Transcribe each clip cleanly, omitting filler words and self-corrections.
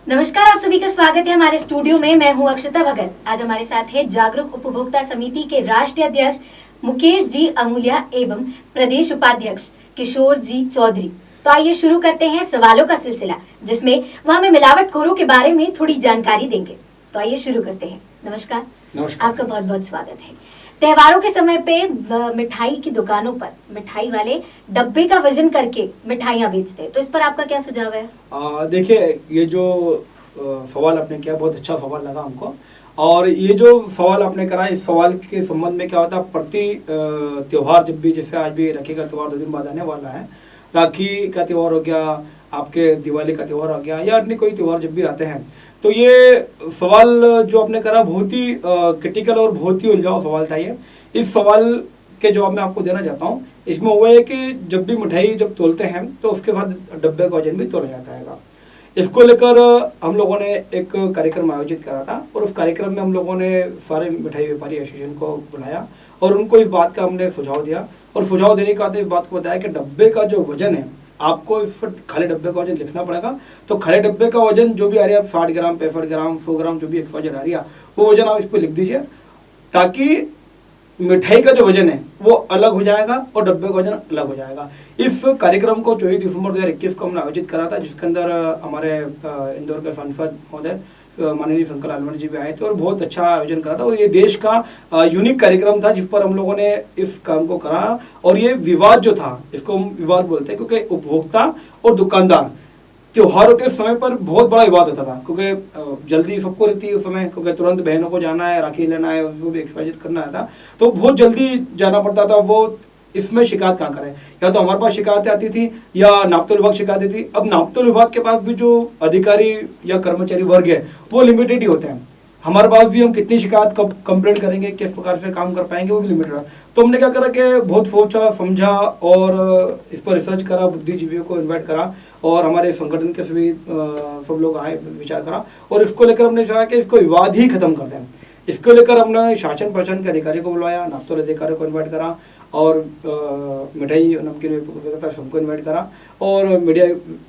नमस्कार, आप सभी का स्वागत है हमारे स्टूडियो में। मैं हूं अक्षता भगत। आज हमारे साथ है जागरूक उपभोक्ता समिति के राष्ट्रीय अध्यक्ष मुकेश जी अमूल्या एवं प्रदेश उपाध्यक्ष किशोर जी चौधरी। तो आइए शुरू करते हैं सवालों का सिलसिला, जिसमें वह हमें मिलावटखोरों के बारे में थोड़ी जानकारी देंगे। तो आइए शुरू करते हैं। नमस्कार। आपका बहुत बहुत स्वागत है। त्योहारों के समय पे मिठाई की दुकानों पर मिठाई वाले डब्बे का वजन करके मिठाइयाँ बेचते हैं, तो इस पर आपका क्या सुझाव है? देखिए, ये जो सवाल आपने किया बहुत अच्छा सवाल लगा हमको। और ये जो सवाल आपने करा, इस सवाल के संबंध में क्या होता है, प्रति त्योहार जब भी, जैसे आज भी राखी का त्योहार 2 दिन बाद आने वाला है, राखी का त्योहार हो गया, आपके दिवाली का त्योहार हो गया, या अन्य कोई त्योहार जब भी आते हैं, तो ये सवाल जो आपने करा बहुत ही क्रिटिकल और बहुत ही उलझाऊ सवाल था। ये इस सवाल के जवाब मैं आपको देना चाहता हूँ। इसमें हुआ है कि जब भी मिठाई जब तोलते हैं तो उसके बाद डब्बे का वजन भी तोला जाता है। इसको लेकर हम लोगों ने एक कार्यक्रम आयोजित करा था, और उस कार्यक्रम में हम लोगों ने सारे मिठाई व्यापारी एसोसिएशन को बुलाया और उनको इस बात का हमने सुझाव दिया। और सुझाव देने के बाद इस बात को बताया कि डब्बे का जो वजन है, आपको इस पर खाली डब्बे का वजन लिखना पड़ेगा। तो खाली डब्बे का वजन जो भी आ रही है, 60 ग्राम, 65 ग्राम, 100 ग्राम, जो भी एक वजन आ रही है, वो वजन आप इस पर लिख दीजिए, ताकि मिठाई का जो वजन है वो अलग हो जाएगा और डब्बे का वजन अलग हो जाएगा। इस कार्यक्रम को 24 दिसंबर 2021 को हमने आयोजित करा था, जिसके अंदर हमारे इंदौर के सांसद महोदय माननीय शंकर लालवानी जी भी आए थे और बहुत अच्छा आयोजन करा था। और ये देश का यूनिक कार्यक्रम था, जिस पर हम लोगों ने इस काम को करा। और ये विवाद जो था, इसको हम विवाद बोलते हैं, क्योंकि उपभोक्ता और दुकानदार त्योहारों के समय पर बहुत बड़ा विवाद होता था, क्योंकि जल्दी सबको रहती है उस समय, क्योंकि तुरंत बहनों को जाना है, राखी लेना है, उसको भी एक्सपाइज करना था, तो बहुत जल्दी जाना पड़ता था। वो इसमें शिकायत कहाँ करें, या तो हमारे पास शिकायतें आती थी या नापतोल विभाग शिकायत थी। अब नापतोल विभाग के पास भी जो अधिकारी या कर्मचारी वर्ग है वो लिमिटेड ही होते हैं। हमारे पास भी हम कितनी शिकायत कब कंप्लेंट करेंगे, किस प्रकार से काम कर पाएंगे, वो भी लिमिटेड है। तो हमने क्या करा कि बहुत सोचा समझा और इस पर रिसर्च करा, बुद्धिजीवियों को इन्वाइट करा और हमारे संगठन के सभी सब लोग आए, विचार करा, और इसको लेकर हमने चाहा कि इसको विवाद ही खत्म कर दें। इसको लेकर हमने शासन प्रशासन के अधिकारी को बुलाया, नापतोल अधिकारी को इन्वाइट करा, और मिठाई नमकीन विक्रेता सबको इन्वाइट करा, और मीडिया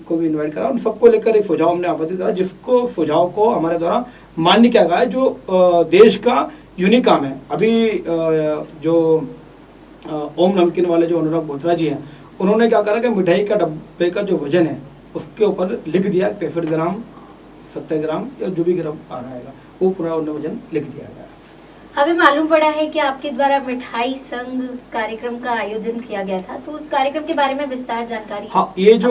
को भी इन्वाइट करा। उन सबको लेकर एक सुझाव हमने आपत्ति करा, जिसको सुझाव को हमारे द्वारा मान्य किया गया है, जो देश का यूनिक काम है। अभी जो ओम नमकीन वाले जो अनुराग बोथरा जी हैं, उन्होंने क्या करा कि मिठाई का डब्बे का जो वजन है उसके ऊपर लिख दिया 65 ग्राम, 70 ग्राम, या जो भी ग्राम आ रहा है वो पूरा उन्हें वजन लिख दिया गया। हमें मालूम पड़ा है कि आपके द्वारा मिठाई संघ कार्यक्रम का आयोजन किया गया था, तो उस कार्यक्रम के बारे में विस्तार जानकारी। हाँ, ये जो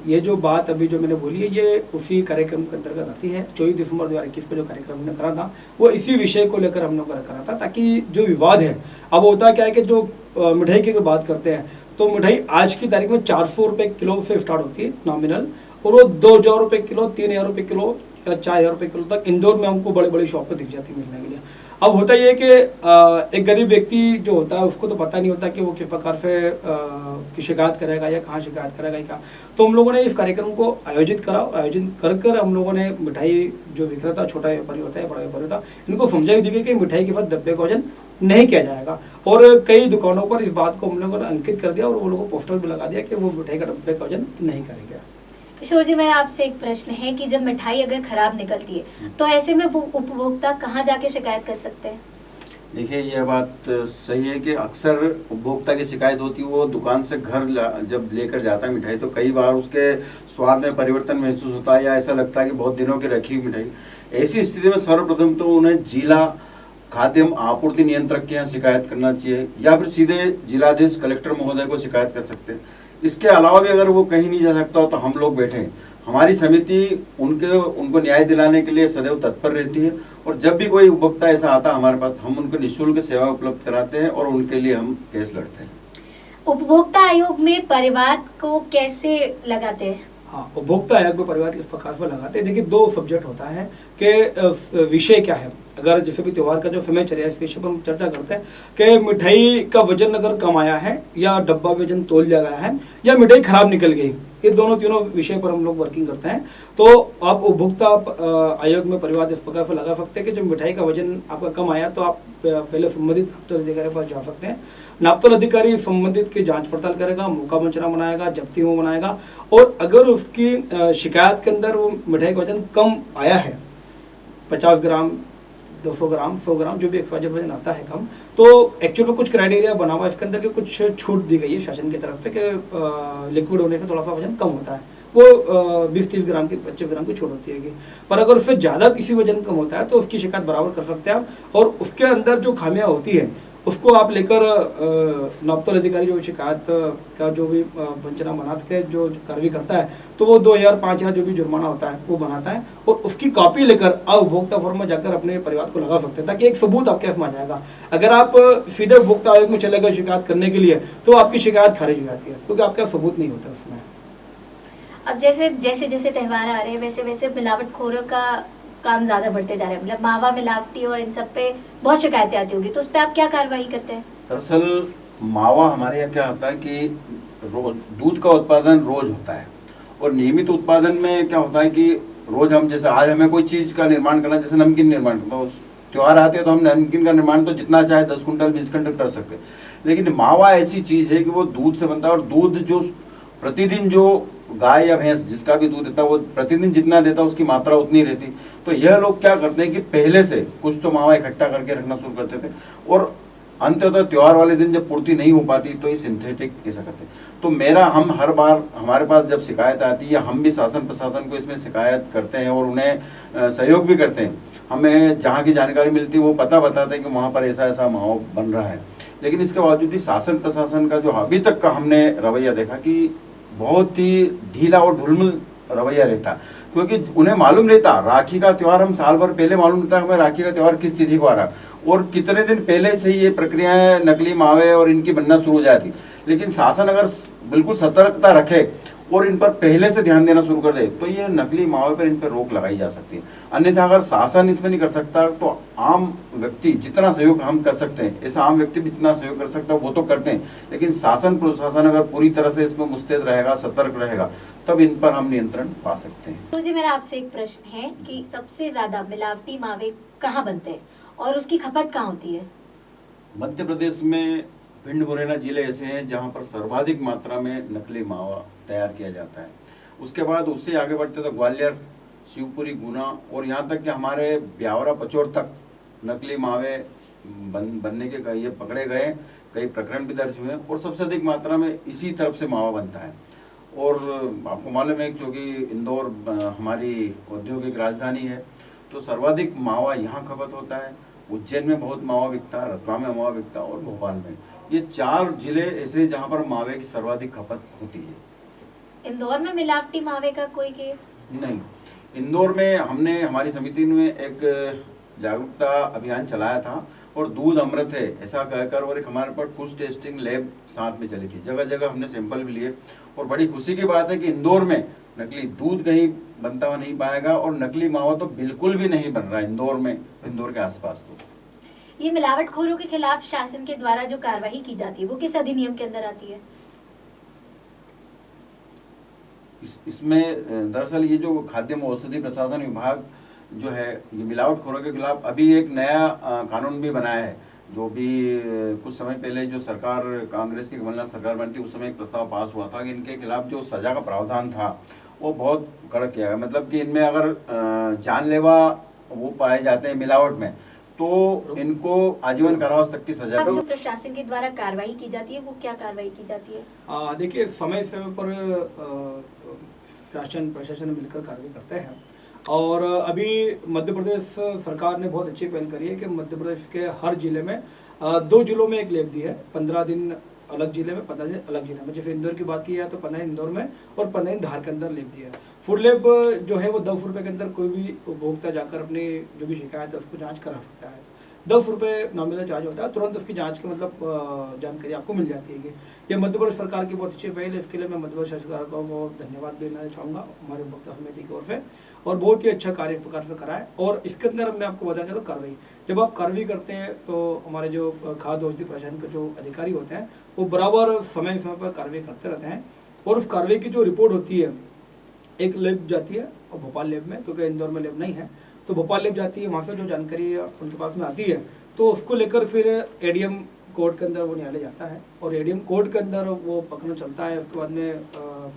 ये जो बात अभी जो मैंने बोली है, ये उसी कार्यक्रम के अंतर्गत आती है। 24 दिसंबर 2021 को जो कार्यक्रम हमने करा था, वो इसी विषय को लेकर हमने करा था, ताकि जो विवाद है, अब होता क्या है कि जो मिठाई की बात करते हैं, तो मिठाई आज की तारीख में 400 रुपये किलो से स्टार्ट होती है नॉमिनल, और वो 2000 रुपये किलो, 3000 रुपये किलो या 4000 रुपये किलो तक इंदौर में हमको बड़े बड़ी शॉप पे दिख जाती है मिलने के लिए। अब होता ये कि एक गरीब व्यक्ति जो होता है उसको तो पता नहीं होता कि वो किस प्रकार से की शिकायत करेगा या कहाँ शिकायत करेगा क्या। तो हम लोगों ने इस कार्यक्रम को आयोजित करा। आयोजित कर हम लोगों ने मिठाई जो विक्रेता, छोटा व्यापारी होता है, बड़ा व्यापारी होता है, इनको समझाई दी गई कि मिठाई के बाद डब्बे का वजन नहीं किया जाएगा। और कई दुकानों पर इस बात को हम लोगों ने अंकित कर दिया और वो लोगों को पोस्टर भी लगा दिया कि वो मिठाई का डब्बे का वजन नहीं करेंगे। किशोर जी, मेरा आपसे एक प्रश्न है कि जब मिठाई अगर खराब निकलती है तो ऐसे में उपभोक्ता कहाँ जाके शिकायत कर सकते हैं? देखिए, यह बात सही है कि अक्सर उपभोक्ता की शिकायत होती है, वो दुकान से घर जब लेकर जाता है मिठाई, तो कई बार उसके स्वाद में परिवर्तन महसूस होता है या ऐसा लगता है कि बहुत दिनों की रखी हुई मिठाई। ऐसी स्थिति में सर्वप्रथम तो उन्हें जिला खाद्य आपूर्ति नियंत्रक के यहाँ शिकायत करना चाहिए, या फिर सीधे जिलाधीश कलेक्टर महोदय को शिकायत कर सकते हैं। इसके अलावा भी अगर वो कहीं नहीं जा सकता हो तो हम लोग बैठे हैं। हमारी समिति उनको न्याय दिलाने के लिए सदैव तत्पर रहती है, और जब भी कोई उपभोक्ता ऐसा आता है हमारे पास, हम उनको निःशुल्क सेवा उपलब्ध कराते हैं और उनके लिए हम केस लड़ते हैं। उपभोक्ता आयोग में परिवार को कैसे लगाते हैं? हाँ, उपभोक्ता आयोग में परिवार किस प्रकार से लगाते हैं। देखिए, 2 सब्जेक्ट होता है कि विषय क्या है। अगर जैसे भी त्यौहार का जो समय चल रहा है इस विषय पर हम चर्चा करते हैं कि मिठाई का वजन अगर कम आया है या डब्बा वजन तोल दिया गया है या मिठाई खराब निकल गई, ये तीनों विषय पर हम लोग वर्किंग करते हैं। तो आप उपभोक्ता आयोग में परिवाद इस प्रकार से लगा सकते हैं कि जब मिठाई का वजन आपका कम आया तो आप पहले संबंधित नापतोल अधिकारी के पास जा सकते हैं। नापतोल अधिकारी संबंधित की जांच पड़ताल करेगा, मौका पंचनामा बनाएगा, जब्ती में बनाएगा, और अगर उसकी शिकायत के अंदर वो मिठाई का वजन कम आया है, 50 ग्राम 200 ग्राम 100 ग्राम जो भी XYZ वजन आता है कम, तो एक्चुअल में कुछ क्राइटेरिया बना हुआ है इसके अंदर कि कुछ छूट दी गई है शासन की तरफ से कि लिक्विड होने से थोड़ा सा वजन कम होता है, वो 20-30 ग्राम की 25 ग्राम की छूट होती है। पर अगर उससे ज़्यादा किसी वजन कम होता है तो उसकी शिकायत बराबर कर सकते हैं आप, और उसके अंदर जो खामियां होती है उसको आप लेकर नापतोल अधिकारी जो शिकायत का जो भी पंचनामा बना के जो कार्रवाई करता है तो वो 2000-5000 जो भी जुर्माना होता है वो बनाता है, और उसकी कॉपी लेकर आप उपभोक्ता फोरम में जाकर अपने परिवार को लगा सकते हैं, ताकि एक सबूत आपके पास में आ जाएगा। अगर आप सीधे उपभोक्ता आयोग में चले गए शिकायत करने के लिए तो आपकी शिकायत खारिज हो जाती है, क्योंकि आपका सबूत नहीं होता उसमें। अब जैसे जैसे जैसे त्यौहार आ रहे हैं वैसे वैसे मिलावटखोरों का काम ज्यादा बढ़ते जा रहा है, मतलब मावा मिलावटी और इन सब पे बहुत शिकायतें आती होगी, तो उस पर आप क्या कार्रवाई करते हैं? दरअसल मावा हमारे यहाँ क्या होता है कि रोज दूध का उत्पादन रोज होता है, और नियमित उत्पादन में क्या होता है कि रोज हम जैसे आज हमें कोई चीज का निर्माण करना, जैसे नमकीन निर्माण, तो त्योहार आते हैं तो हम नमकीन का निर्माण तो जितना चाहे 10 कुंटल 20 कुंटल कर सकते हैं, लेकिन मावा ऐसी चीज है कि वो दूध से बनता है, और दूध जो प्रतिदिन जो गाय या भैंस जिसका भी दूध देता है वो प्रतिदिन जितना देता है उसकी मात्रा उतनी रहती। तो यह लोग क्या करते हैं कि पहले से कुछ तो मावा इकट्ठा करके रखना शुरू करते थे, और अंततः त्योहार वाले दिन जब पूर्ति नहीं हो पाती तो ये सिंथेटिक ऐसा करते। तो हम हर बार हमारे पास जब शिकायत आती है या हम भी शासन प्रशासन को इसमें शिकायत करते हैं और उन्हें सहयोग भी करते हैं, हमें जहाँ की जानकारी मिलती है वो पता बताते हैं कि वहाँ पर ऐसा ऐसा मावा बन रहा है, लेकिन इसके बावजूद भी शासन प्रशासन का जो अभी तक का हमने रवैया देखा कि बहुत ही ढीला और ढुलमुल रवैया रहता, क्योंकि उन्हें मालूम रहता राखी का त्योहार हम साल भर पहले मालूम रहता है हमें राखी का त्योहार किस तिथि को आ रहा, और कितने दिन पहले से ही ये प्रक्रियाएं नकली मावे और इनकी बनना शुरू हो जाती। लेकिन शासन अगर बिल्कुल सतर्कता रखे और इन पर पहले से ध्यान देना शुरू कर दे तो ये नकली मावे पर इन पर रोक लगाई जा सकती है। अन्यथा अगर शासन इसमें नहीं कर सकता तो आम व्यक्ति जितना सहयोग हम कर सकते हैं, ऐसा आम व्यक्ति भी जितना सहयोग कर सकता है वो तो करते हैं, लेकिन शासन प्रशासन अगर पूरी तरह से इसमें मुस्तैद रहेगा, सतर्क रहेगा, तब इन पर हम नियंत्रण पा सकते हैं। जी, मेरा आपसे एक प्रश्न है कि सबसे ज्यादा मिलावटी मावे कहाँ बनते हैं और उसकी खपत कहाँ होती है? मध्य प्रदेश में भिंड मुरैना जिले ऐसे हैं जहां पर सर्वाधिक मात्रा में नकली मावा तैयार किया जाता है। उसके बाद उससे आगे बढ़ते तो ग्वालियर, शिवपुरी, गुना और यहाँ तक कि हमारे ब्यावरा पचौर तक नकली मावे बनने के ये पकड़े गए, कई प्रकरण भी दर्ज हुए, और सबसे अधिक मात्रा में इसी तरफ से मावा बनता है। और आपको मालूम है क्योंकि इंदौर हमारी औद्योगिक राजधानी है तो सर्वाधिक मावा यहाँ खपत होता है। उज्जैन में बहुत मावा बिकता है, रतलाम में मावा बिकता है और भोपाल में। ये 4 जिले ऐसे जहाँ पर मावे की सर्वाधिक खपत होती है। इंदौर में मिलावटी मावे का कोई केस नहीं। इंदौर में हमने हमारी समिति ने एक जागरूकता अभियान चलाया था और दूध अमृत है ऐसा कहकर, और एक हमारे पास फूड टेस्टिंग लैब साथ में चली थी, जगह जगह हमने सैंपल भी लिए। और बड़ी खुशी की बात है कि इंदौर में नकली दूध कहीं बनता हुआ नहीं पाएगा और नकली मावा तो बिल्कुल भी नहीं बन रहा है इंदौर में, इंदौर के आसपास। तो ये मिलावटखोरों के खिलाफ शासन के द्वारा जो कार्रवाई की जाती है वो किस अधिनियम के अंदर आती है? इसमें दरअसल ये जो खाद्य एवं औषधि प्रशासन विभाग जो है ये मिलावटखोरों के खिलाफ अभी एक नया कानून भी बनाया है, जो भी कुछ समय पहले जो सरकार कांग्रेस की कमलनाथ सरकार बनी थी उस समय एक प्रस्ताव पास हुआ था कि इनके खिलाफ जो सजा का प्रावधान था वो बहुत कड़क किया गया। मतलब कि इनमें अगर जानलेवा वो पाए जाते हैं मिलावट में तो इनको आजीवन कारावास तक की सजा। जो प्रशासन के द्वारा कार्रवाई की जाती है वो क्या कार्रवाई की जाती है? देखिए, समय समय पर शासन प्रशासन मिलकर कार्रवाई करते हैं, और अभी मध्य प्रदेश सरकार ने बहुत अच्छी पहल करी है कि मध्य प्रदेश के हर जिले में 2 जिलों में एक लैब दी है, 15 दिन अलग जिले में, 15 दिन अलग जिले में। जैसे इंदौर की बात की जाए तो 15 दिन इंदौर में और 15 दिन धार के अंदर लैब दिया है। फूड लैब जो है वो 10 रुपये के अंदर कोई भी उपभोक्ता जाकर अपनी जो भी शिकायत है उसको जाँच करा सकता है। 10 रुपये नॉमिनल चार्ज होता है, तुरंत उसकी जांच की मतलब जानकारी आपको मिल जाती है। ये मध्य प्रदेश सरकार की बहुत अच्छी पहल है, इसके लिए मैं मध्य प्रदेश सरकार को धन्यवाद देना चाहूँगा हमारे उपभोक्ता समिति की ओर से, और बहुत ही अच्छा कार्य इस प्रकार से करा है। और इसके अंदर मैं आपको बताना चाहता हूँ कार्रवाई जब आप कार्रवाई करते हैं तो हमारे जो खाद्य औषधि प्रशासन के जो अधिकारी होते हैं वो बराबर समय समय पर कार्रवाई करते रहते हैं, और उस कार्रवाई की जो रिपोर्ट होती है एक लैब जाती है, और भोपाल लैब में, क्योंकि इंदौर में लैब नहीं है तो भोपाल लैब जाती है, वहाँ से जो जानकारी उनके पास में आती है तो उसको लेकर फिर एडीएम कोर्ट के अंदर वो न्यायालय जाता है, और एडीएम कोर्ट के अंदर वो पकड़ना चलता है। उसके बाद में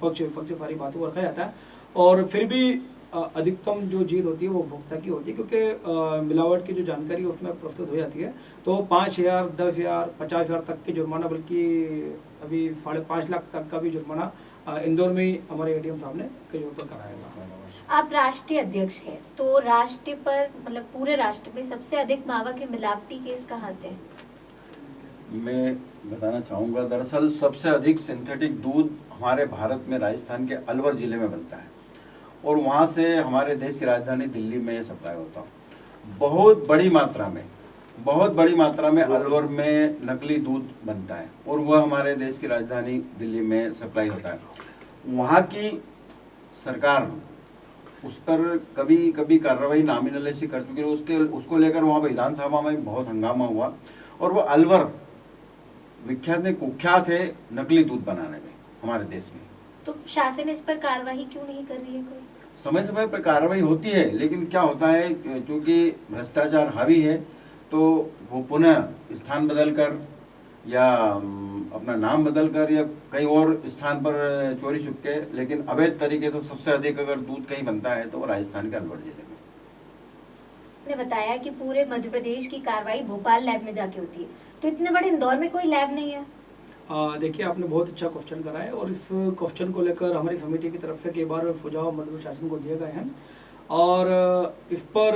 पक्ष विपक्ष सारी बातों को रखा जाता है, और फिर भी अधिकतम जो जीत होती है वो उपभोक्ता की होती है, क्योंकि मिलावट की जो जानकारी उसमें प्रस्तुत हो जाती है। तो 5,000, 10,000, 50,000 तक के जुर्माना, बल्कि अभी 5.5 लाख तक का भी जुर्माना इंदौर में ही हमारे एडीएम साहब ने कई जगहों पर कराएगा। आप राष्ट्रीय अध्यक्ष हैं, तो राष्ट्र पर मतलब पूरे राष्ट्र में सबसे अधिक मावा के मिलावटी केस कहाँ थे? मैं बताना चाहूँगा, दरअसल सबसे अधिक सिंथेटिक दूध हमारे भारत में राजस्थान के अलवर जिले में बनता है, और वहाँ से हमारे देश की राजधानी दिल्ली में सप्लाई होता है। बहुत बड़ी मात्रा में अलवर में नकली दूध बनता है, और वह हमारे देश की राजधानी दिल्ली में सप्लाई होता है। वहाँ की सरकार उस पर कभी कभी कार्रवाई नॉमिनल ऐसी कर चुकी है, उसको लेकर वहाँ पर विधानसभा में बहुत हंगामा हुआ, और वो अलवर कुख्यात है नकली दूध बनाने में हमारे देश में। तो शासन इस पर कार्रवाई क्यों नहीं कर रही है? कोई समय समय पर कार्रवाई होती है, लेकिन क्या होता है, क्योंकि भ्रष्टाचार हावी है तो वो पुनः स्थान बदलकर या अपना नाम बदलकर या कहीं और स्थान पर चोरी छुपके, लेकिन अवैध तरीके से सबसे अधिक अगर दूध कहीं बनता है तो वो राजस्थान के अलवर जिले में। ने बताया कि पूरे मध्य प्रदेश की कार्रवाई भोपाल लैब में जाके होती है, तो इतने बड़े इंदौर में कोई लैब नहीं है? देखिए, आपने बहुत अच्छा क्वेश्चन करा है, और इस क्वेश्चन को लेकर हमारी समिति की तरफ से कई बार सुझाव मध्य प्रदेश शासन को दिए गए हैं, और इस पर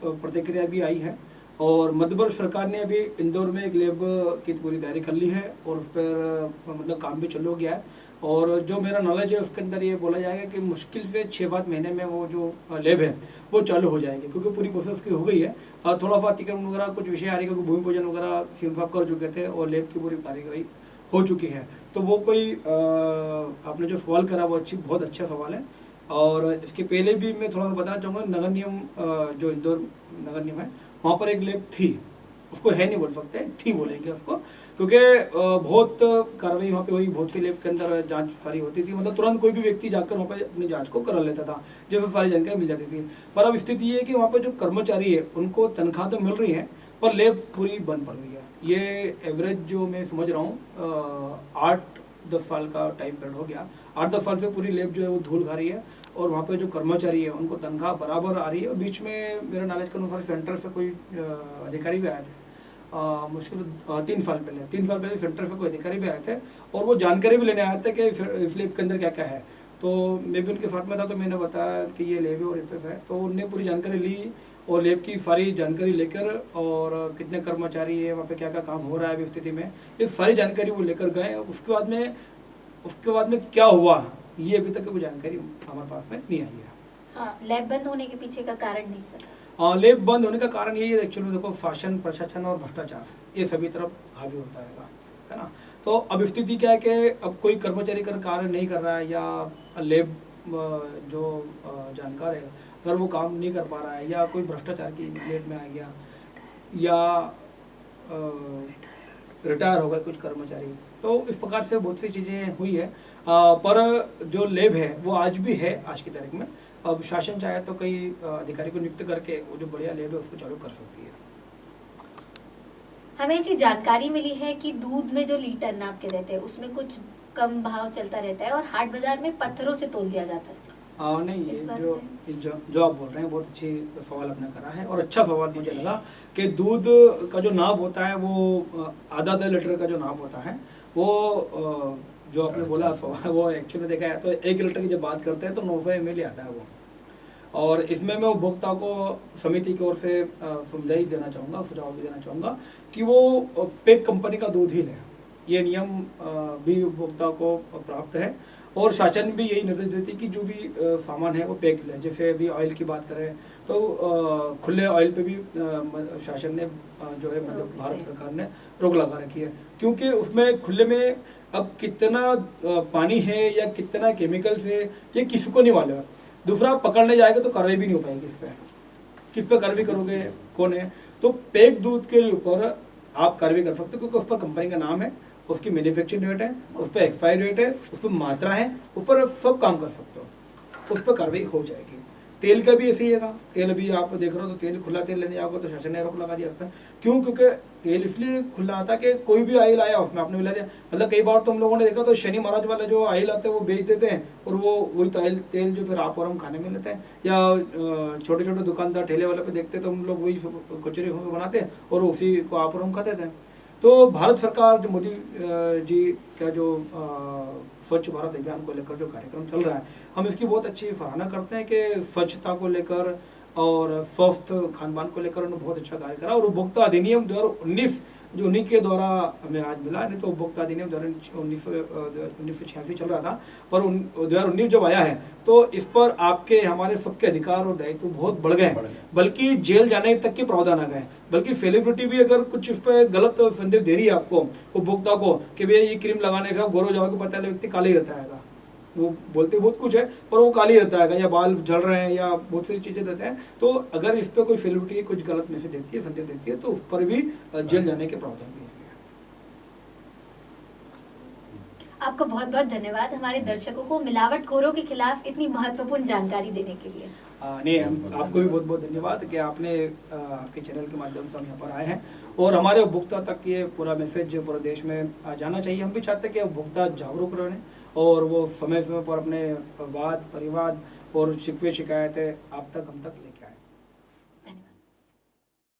प्रतिक्रिया भी आई है, और मध्य प्रदेश सरकार ने अभी इंदौर में एक लैब की पूरी तैयारी कर ली है, और उस पर मतलब काम भी चालू हो गया है। और जो मेरा नॉलेज है उसके अंदर ये बोला जाएगा कि मुश्किल से 6-7 महीने में वो जो लैब है वो चालू हो जाएगी, क्योंकि पूरी प्रोसेस की हो गई है। थोड़ा बहुत अतिक्रमण वगैरह कुछ विषय आ रही है, क्योंकि भूमि पूजन वगैरह सीएम साहब कर चुके थे, और लैब की पूरी कार्यवाही हो चुकी है। तो वो कोई आपने जो सवाल करा वो बहुत अच्छा सवाल है, और इसके पहले भी मैं थोड़ा बताना चाहूँगा, नगर निगम जो इंदौर नगर निगम है वहाँ पर एक लैब थी, उसको है नहीं बोल सकते, थी बोलेंगे उसको, क्योंकि बहुत कार्रवाई वहाँ पे हुई, बहुत सी लैब के अंदर जांच सारी होती थी, मतलब तुरंत कोई भी व्यक्ति जाकर वहाँ पे अपनी जांच को करा लेता था, जिससे सारी जानकारी मिल जाती थी। पर अब स्थिति ये है कि वहाँ पे जो कर्मचारी है उनको तनख्वाह तो मिल रही है, पर लैब पूरी बंद पड़ गई है। ये एवरेज जो मैं समझ रहा हूँ 8-10 साल का टाइम पीरियड हो गया, 8-10 साल से पूरी लैब जो है वो धूल खा रही है, और वहाँ पे जो कर्मचारी है उनको तनख्वाह बराबर आ रही है। बीच में मेरे नॉलेज के अनुसार सेंटर से कोई अधिकारी भी आए थे, मुश्किल 3 साल पहले सेंटर से कोई अधिकारी भी आए थे, और वो जानकारी भी लेने आए थे कि इस लैब के अंदर क्या क्या है। तो मैं भी उनके साथ में था, तो मैंने बताया कि ये लैब है और इस है, तो उनने पूरी जानकारी ली, और लैब की सारी जानकारी लेकर, और कितने कर्मचारी है वहाँ पे क्या क्या काम हो रहा है अभी स्थिति में, ये सारी जानकारी वो लेकर गए। उसके बाद में क्या हुआ ये अभी तक कोई जानकारी हमारे पास में नहीं आई है। हाँ, लैब बंद होने के पीछे का कारण नहीं पता। लैब बंद होने का कारण यही है, एक्चुअली देखो, शासन प्रशासन और भ्रष्टाचार ये सभी तरफ हावी होता है ना। तो अब स्थिति क्या है कि अब कोई कर्मचारी का कार्य नहीं कर रहा है, या लैब जो जानकार है अगर वो काम नहीं कर पा रहा है, या कोई भ्रष्टाचार की लैब में आ गया, या रिटायर हो गए कुछ कर्मचारी, तो इस प्रकार से बहुत सी चीज़ें हुई है। पर जो लैब है वो आज भी है आज की तारीख में। अब शासन चाहे तो कई अधिकारी को नियुक्त करके वो जो बढ़िया लैब है उसको चालू कर सकती है। हमें ऐसी जानकारी मिली है कि दूध में जो लीटर नाप के देते हैं उसमें कुछ कम भाव चलता रहता है, और हाट बाजार में पत्थरों से तोल दिया जाता है। नहीं, ये जो आप बोल रहे हैं बहुत अच्छी सवाल आपने करा है, और अच्छा सवाल मुझे लगा कि दूध का जो नाप होता है वो आधा लीटर का जो नाप होता है वो जो आपने बोला वो एक्चुअली देखा है तो 1 लीटर की जब बात करते हैं तो 900 ml आता है वो। और इसमें मैं उपभोक्ता को समिति की ओर से सुझाव भी देना चाहूँगा कि वो पेक कंपनी का दूध ही लें। ये नियम भी उपभोक्ता को प्राप्त है, और शासन भी यही निर्देश देती है कि जो भी सामान है वो पैक लें। जैसे अभी ऑयल की बात करें तो खुले ऑयल पे भी शासन ने जो है मतलब भारत सरकार ने रोक लगा रखी है, क्योंकि उसमें खुले में अब कितना पानी है या कितना केमिकल्स है ये किसी को नहीं मालूम है। दूसरा, पकड़ने जाएगा तो कार्रवाई भी नहीं हो पाएगी। इस पे किस पे कार्रवाई करोगे, कौन है? तो पैक दूध के ऊपर आप कार्रवाई कर सकते हो, क्योंकि उस पर कंपनी का नाम है, उसकी मैन्युफैक्चरिंग डेट है, उस पर एक्सपायरी डेट है, उस पर मात्रा है, उस पर सब काम कर सकते हो, उस पर कार्रवाई हो जाएगी। तेल का भी ऐसे ही है, तेल भी आप देख रहे हो तो तेल खुला तेल लेने जाओगे तो शासन ने रोक लगा दिया उसमें। क्यों? क्योंकि तेल इसलिए खुला आता कि कोई भी ऑयल आया उसमें आपने मिला दिया। मतलब कई बार तो हम लोगों ने देखा तो शनि महाराज वाला जो ऑयल आते हैं वो बेच देते हैं, और वो वही तेल जो फिर आप और हम खाने में लेते हैं, या छोटे छोटे दुकानदार ठेले वाले पे देखते हैं तो हम लोग वही कचौरी बनाते हैं और उसी को आप और हम खाते थे। तो भारत सरकार जो मोदी जी का जो स्वच्छ भारत अभियान को लेकर जो कार्यक्रम चल रहा है, हम इसकी बहुत अच्छी सराहना करते हैं कि स्वच्छता को लेकर और स्वस्थ खान पान को लेकर उन्होंने बहुत अच्छा कार्य करा। और उपभोक्ता अधिनियम 2019 जो उन्हीं के द्वारा हमें आज मिला, नहीं तो उपभोक्ता अधिनियम 1986 चल रहा था, पर 2019 जब आया है तो इस पर आपके हमारे सबके अधिकार और दायित्व बहुत बढ़ गए, बल्कि जेल जाने तक के प्रावधान आ गए। बल्कि सेलिब्रिटी भी अगर कुछ इस पर गलत संदेश दे रही है आपको, उपभोक्ता को, कि भैया ये क्रीम लगाने से आप गोरे हो जाओगे, पता है व्यक्ति काले ही रहता है, वो बोलते बहुत कुछ है पर वो काली रहता है, या बाल झड़ रहे हैं या बहुत सारी चीजें देते हैं। तो अगर इस पे कोई सेलिब्रिटी कुछ गलत मैसेज देती है, संदेश देती है, तो उस पर भी जेल जाने के प्रावधान भी है। आपका बहुत बहुत धन्यवाद हमारे दर्शकों को मिलावटखोरों के खिलाफ इतनी महत्वपूर्ण जानकारी देने के लिए। नहीं, आपको भी बहुत बहुत धन्यवाद कि आपने आपके चैनल के माध्यम से हम यहाँ पर आए हैं, और हमारे उपभोक्ता तक ये पूरा मैसेज पूरे देश में जाना चाहिए। हम भी चाहते हैं कि उपभोक्ता जागरूक रहें और वो समय समय पर अपने वाद परिवाद और शिकवे शिकायतें आप तक हम तक ले